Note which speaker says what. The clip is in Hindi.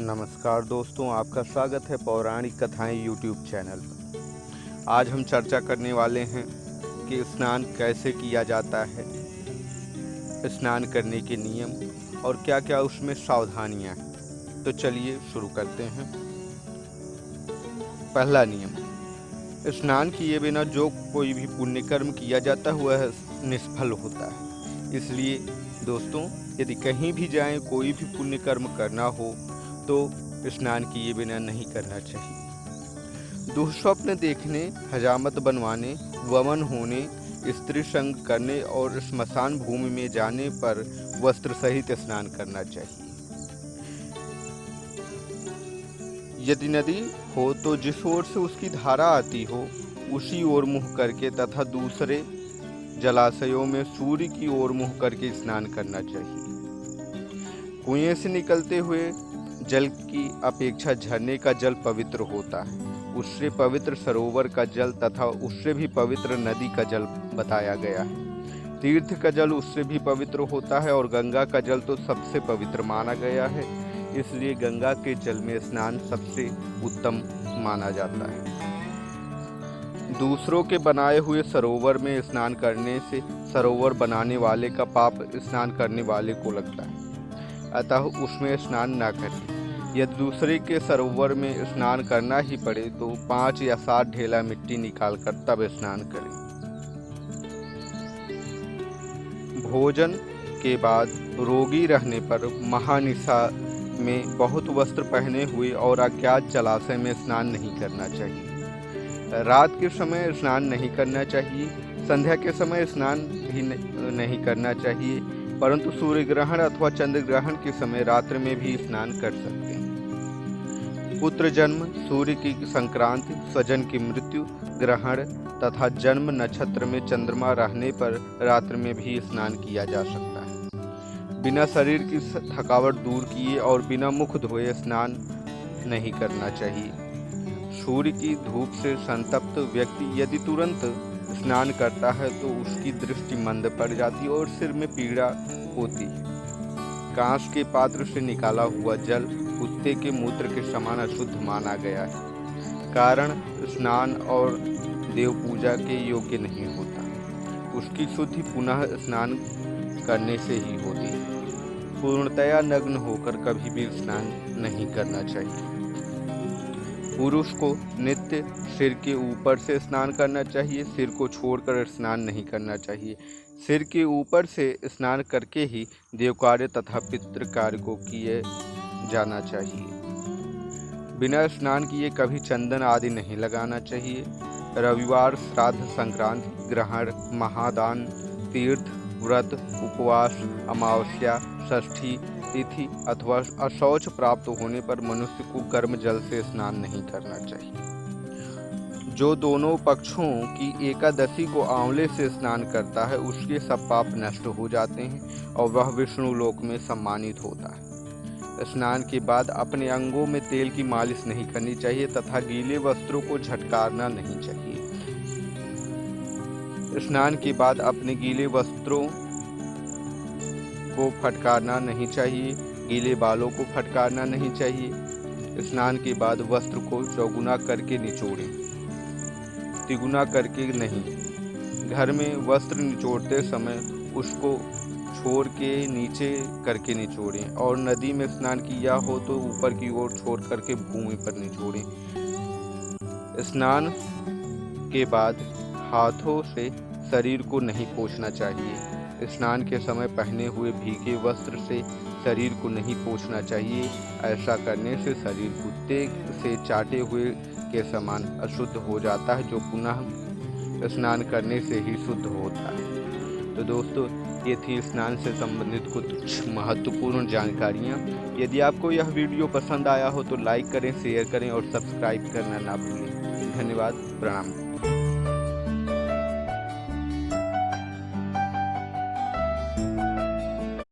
Speaker 1: नमस्कार दोस्तों, आपका स्वागत है पौराणिक कथाएं यूट्यूब चैनल पर। आज हम चर्चा करने वाले हैं कि स्नान कैसे किया जाता है, स्नान करने के नियम और क्या क्या उसमें सावधानियां हैं। तो चलिए शुरू करते हैं। पहला नियम, स्नान किए बिना जो कोई भी पुण्य कर्म किया जाता है वह निष्फल होता है। इसलिए दोस्तों, यदि कहीं भी जाएं, कोई भी पुण्य कर्म करना हो तो स्नान किए बिना नहीं करना चाहिए। दुष्स्वप्न देखने, हजामत बनवाने, वमन होने, स्त्री संग करने और श्मशान भूमि में जाने पर वस्त्र सहित स्नान करना चाहिए। यदि नदी हो तो जिस ओर से उसकी धारा आती हो उसी ओर मुंह करके तथा दूसरे जलाशयों में सूर्य की ओर मुंह करके स्नान करना चाहिए। कुएं से निकलते हुए जल की अपेक्षा झरने का जल पवित्र होता है। उससे पवित्र सरोवर का जल तथा उससे भी पवित्र नदी का जल बताया गया है। तीर्थ का जल उससे भी पवित्र होता है और गंगा का जल तो सबसे पवित्र माना गया है। इसलिए गंगा के जल में स्नान सबसे उत्तम माना जाता है। दूसरों के बनाए हुए सरोवर में स्नान करने से सरोवर बनाने वाले का पाप स्नान करने वाले को लगता है, अतः उसमें स्नान न करें। यदि दूसरे के सरोवर में स्नान करना ही पड़े तो 5 या 7 ढेला मिट्टी निकालकर तब स्नान करें। भोजन के बाद रोगी रहने पर महानिशा में बहुत वस्त्र पहने हुए और अज्ञात जलाशय में स्नान नहीं करना चाहिए। रात के समय स्नान नहीं करना चाहिए। संध्या के समय स्नान भी नहीं करना चाहिए, परंतु सूर्य ग्रहण अथवा चंद्र ग्रहण के समय रात्रि में भी स्नान कर सकते हैं। पुत्र जन्म, सूर्य की संक्रांति, स्वजन की मृत्यु, ग्रहण तथा जन्म नक्षत्र में चंद्रमा रहने पर रात्रि में भी स्नान किया जा सकता है। बिना शरीर की थकावट दूर किए और बिना मुख धोए स्नान नहीं करना चाहिए। सूर्य की धूप से संतप्त व्यक्ति यदि तुरंत स्नान करता है तो उसकी दृष्टि मंद पड़ जाती है और सिर में पीड़ा होती है। कांच के पात्र से निकाला हुआ जल कुत्ते के मूत्र के समान अशुद्ध माना गया है, कारण स्नान और देव पूजा के योग्य नहीं होता। उसकी शुद्धि पुनः स्नान करने से ही होती है। पूर्णतया नग्न होकर कभी भी स्नान नहीं करना चाहिए। पुरुष को नित्य सिर के ऊपर से स्नान करना चाहिए। सिर को छोड़कर स्नान नहीं करना चाहिए। सिर के ऊपर से स्नान करके ही देव कार्य तथा पितृ कार्य को किए जाना चाहिए। बिना स्नान किए कभी चंदन आदि नहीं लगाना चाहिए। रविवार, श्राद्ध, संक्रांति, ग्रहण, महादान, तीर्थ, व्रत, उपवास, अमावस्या, षष्ठी तिथि अथवा अशौच प्राप्त होने पर मनुष्य को गर्म जल से स्नान नहीं करना चाहिए। जो दोनों पक्षों की एकादशी को आंवले से स्नान करता है उसके सब पाप नष्ट हो जाते हैं और वह विष्णु लोक में सम्मानित होता है। स्नान के बाद अपने अंगों में तेल की मालिश नहीं करनी चाहिए तथा गीले वस्त्रों को झटकारना नहीं चाहिए। स्नान के बाद अपने गीले वस्त्रों को फटकारना नहीं चाहिए। गीले बालों को फटकारना नहीं चाहिए। स्नान के बाद वस्त्र को चौगुना करके निचोड़ें, तिगुना करके नहीं। घर में वस्त्र निचोड़ते समय उसको छोर के नीचे करके निचोड़ें और नदी में स्नान किया हो तो ऊपर की ओर छोड़ करके भूमि पर निचोड़ें। स्नान के बाद हाथों से शरीर को नहीं पोंछना चाहिए। स्नान के समय पहने हुए भीगे वस्त्र से शरीर को नहीं पोंछना चाहिए। ऐसा करने से शरीर कुत्ते से चाटे हुए के समान अशुद्ध हो जाता है, जो पुनः स्नान करने से ही शुद्ध होता है। तो दोस्तों, ये थी स्नान से संबंधित कुछ महत्वपूर्ण जानकारियाँ। यदि आपको यह वीडियो पसंद आया हो तो लाइक करें, शेयर करें और सब्सक्राइब करना ना भूलें। धन्यवाद, प्रणाम।